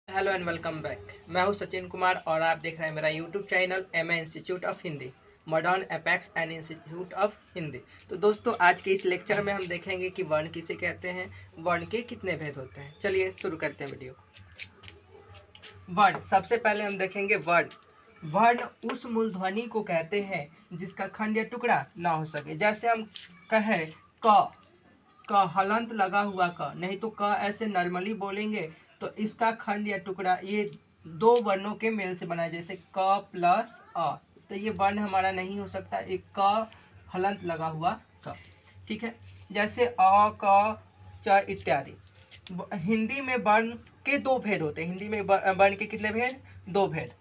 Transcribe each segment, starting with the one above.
Hello and welcome back. मैं हूं सचिन कुमार और आप देख रहे हैं मेरा YouTube channel MA institute of Hindi, modern apex and institute of Hindi. तो दोस्तों, आज के इस लेक्चर में हम देखेंगे कि वर्ण किसे कहते हैं, वर्ण के कितने भेद होते हैं। चलिए शुरू करते हैं वीडियो को। वर्ण, सबसे पहले हम देखेंगे वर्ण। वर्ण उस मूलध्वनि को कहते हैं जिसका खंड या टुकड़ा ना हो सके। जैसे हम कहें क हलंत लगा हुआ क, नहीं तो क ऐसे नॉर्मली बोलेंगे तो इसका खंड या टुकड़ा ये दो वर्णों के मेल से बना है, जैसे क प्लस अ। तो ये वर्ण हमारा नहीं हो सकता, एक क हलंत लगा हुआ क। ठीक है, जैसे अ क च इत्यादि। हिंदी में वर्ण के दो भेद होते हैं। हिंदी में वर्ण के कितने भेद? दो भेद।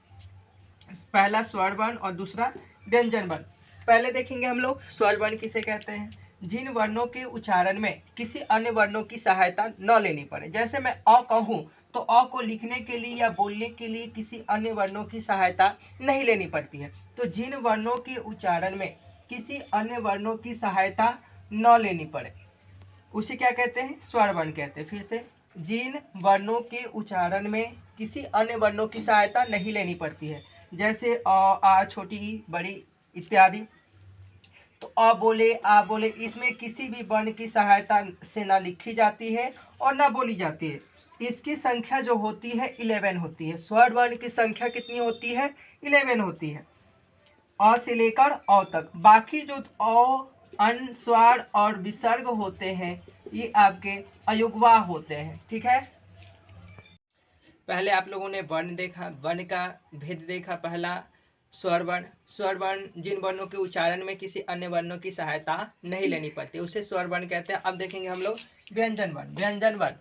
पहला स्वर वर्ण और दूसरा व्यंजन वर्ण। पहले देखेंगे हम लोग स्वर वर्ण किसे कहते हैं। जिन वर्णों के उच्चारण में किसी अन्य वर्णों की सहायता न लेनी पड़े। जैसे मैं अ कहूँ तो अ को लिखने के लिए या बोलने के लिए किसी अन्य वर्णों की सहायता नहीं लेनी पड़ती है। तो जिन वर्णों के उच्चारण में किसी अन्य वर्णों की सहायता न लेनी पड़े उसे क्या कहते हैं? स्वर वर्ण कहते हैं। फिर से, जिन वर्णों के उच्चारण में किसी अन्य वर्णों की सहायता नहीं लेनी पड़ती है, जैसे अ आ छोटी ई बड़ी इत्यादि। तो अ बोले आ बोले, इसमें किसी भी वर्ण की सहायता से ना लिखी जाती है और ना बोली जाती है। इसकी संख्या जो होती है 11 होती है। स्वर वर्ण की संख्या कितनी होती है? 11 होती है, अ से लेकर अ तक। बाकी जो अ, अनुस्वार और विसर्ग होते हैं ये आपके अयुग्मा होते हैं। ठीक है, पहले आप लोगों ने वर्ण देखा, वर्ण का भेद देखा। पहला स्वर वर्ण। स्वर वर्ण जिन वर्णों के उच्चारण में किसी अन्य वर्णों की सहायता नहीं लेनी पड़ती उसे स्वर वर्ण कहते हैं। अब देखेंगे हम लोग व्यंजन वर्ण। व्यंजन वर्ण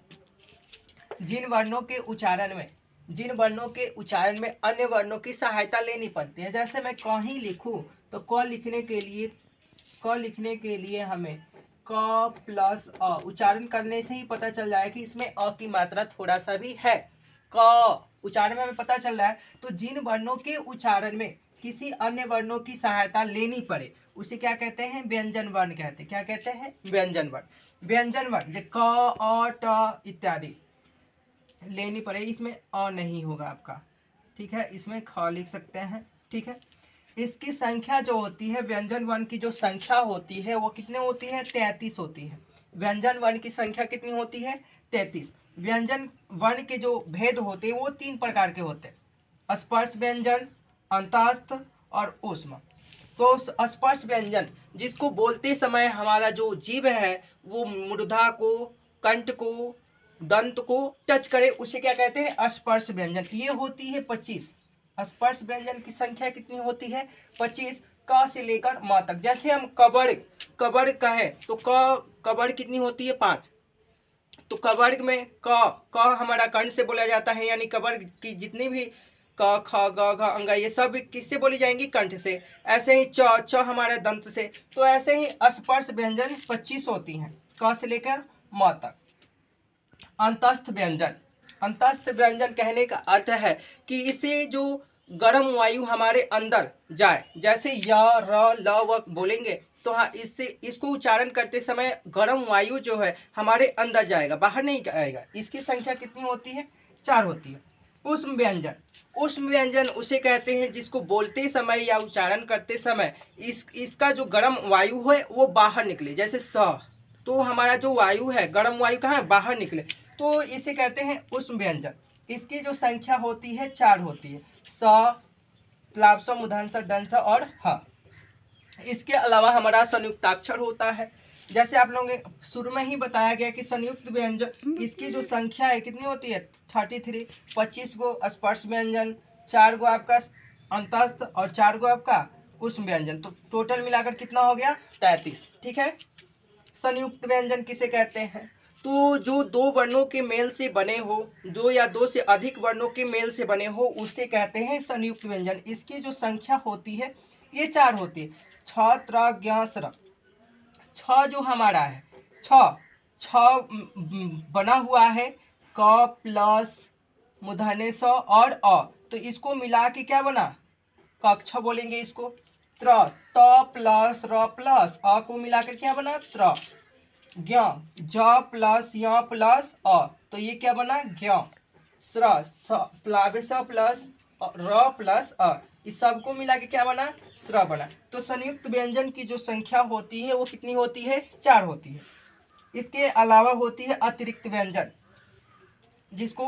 जिन वर्णों के उच्चारण में अन्य वर्णों की सहायता लेनी पड़ती है। जैसे मैं क ही लिखूं तो क लिखने के लिए हमें क प्लस अ उच्चारण करने से ही पता चल जाए कि इसमें अ की मात्रा थोड़ा सा भी है। क उच्चारण में हमें पता चल रहा है। तो जिन वर्णों के उच्चारण में किसी अन्य वर्णों की सहायता लेनी पड़े उसे क्या कहते हैं? व्यंजन वर्ण कहते हैं। क्या कहते हैं? व्यंजन वर्ण। व्यंजन वर्ण जो क अ ट इत्यादि लेनी पड़े, इसमें अ नहीं होगा आपका। ठीक है, इसमें ख लिख सकते हैं। ठीक है, इसकी संख्या जो होती है, व्यंजन वर्ण की जो संख्या होती है वो कितने होती है? 33 होती है। व्यंजन वर्ण की संख्या कितनी होती है? 33। व्यंजन वर्ण के जो भेद होते हैं वो तीन प्रकार के होते हैं: स्पर्श व्यंजन, अंतस्थ और ऊष्म। तो स्पर्श व्यंजन जिसको बोलते समय हमारा जो जीभ है वो मूर्धा को, कंठ को, दंत को टच करे उसे क्या कहते हैं? स्पर्श व्यंजन। ये होती है 25। स्पर्श व्यंजन की संख्या कितनी होती है? 25, क से लेकर म तक। जैसे हम कबड़ कबड़ कहे तो कबड़ कितनी होती है? 5। तो कवर्ग में क हमारा कंठ से बोला जाता है, यानी कवर्ग की जितनी भी क ख ग घ अंग ये सब किससे बोली जाएंगी? कंठ से। ऐसे ही च हमारे दंत से। तो ऐसे ही स्पर्श व्यंजन 25 होती हैं, क से लेकर म तक। अंतस्थ व्यंजन। अंतस्थ व्यंजन कहने का अर्थ है कि इसे जो गर्म वायु हमारे अंदर जाए, जैसे य र ल व बोलेंगे तो हाँ, इससे इसको उच्चारण करते समय गर्म वायु जो है हमारे अंदर जाएगा, बाहर नहीं आएगा। इसकी संख्या कितनी होती है? 4 होती है। ऊष्म व्यंजन। ऊष्म व्यंजन उसे कहते हैं जिसको बोलते समय या उच्चारण करते समय इसका जो गर्म वायु है वो बाहर निकले। जैसे स, तो हमारा जो वायु है, गर्म वायु कहाँ है? बाहर निकले, तो इसे कहते हैं ऊष्म व्यंजन। इसकी जो संख्या होती है 4 होती है: स, क्लाप्स, मूर्धन्य, दंश और ह। इसके अलावा हमारा संयुक्ताक्षर होता है। जैसे आप लोगों ने शुरू में ही बताया गया कि संयुक्त व्यंजन इसकी जो संख्या है कितनी होती है? 33। 25 गो स्पर्श व्यंजन, 4 गो आपका अंतस्थ और 4 गो आपका ऊष्म व्यंजन। तो टोटल मिलाकर कितना हो गया? 33। ठीक है, संयुक्त व्यंजन किसे कहते हैं? तो जो दो वर्णों के मेल से बने हो, दो या दो से अधिक वर्णों के मेल से बने हो उसे कहते हैं संयुक्त व्यंजन। इसकी जो संख्या होती है ये 4 होती है: छ, त्र, ज्ञ, स्र। छ जो हमारा है, छ बना हुआ है क प्लस मूर्धन्य स और अ, तो इसको मिला के क्या बना? कक्ष बोलेंगे इसको। त्र, त प्लस र प्लस अ को मिलाकर क्या बना? त्र। ज्ञ, ज प्लस य प्लस अ, तो ये क्या बना? ज्ञ। स्र, प्लावे स प्लस र प्लस अ, इस सबको मिला के क्या बना, स्र बना। तो संयुक्त व्यंजन की जो संख्या होती है वो कितनी होती है, 4 होती है। इसके अलावा होती है अतिरिक्त व्यंजन, जिसको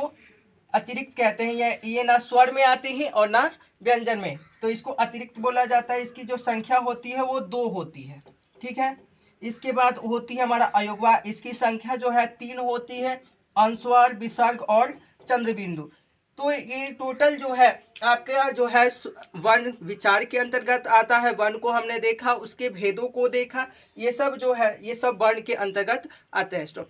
अतिरिक्त कहते हैं। ये ना स्वर में आते हैं और ना व्यंजन में, तो इसको अतिरिक्त बोला जाता है। इसकी जो संख्या होती है वो 2 होती है, ठीक है। इसके बाद होती है हमारा अयोगवा, इसकी संख्या जो है 3 होती है, अनुस्वार, विसर्ग और चंद्रबिंदु। तो ये टोटल जो है आपका जो है वर्ण विचार के अंतर्गत आता है। वर्ण को हमने देखा, उसके भेदों को देखा, ये सब जो है ये सब वर्ण के अंतर्गत आते हैं। स्टॉप।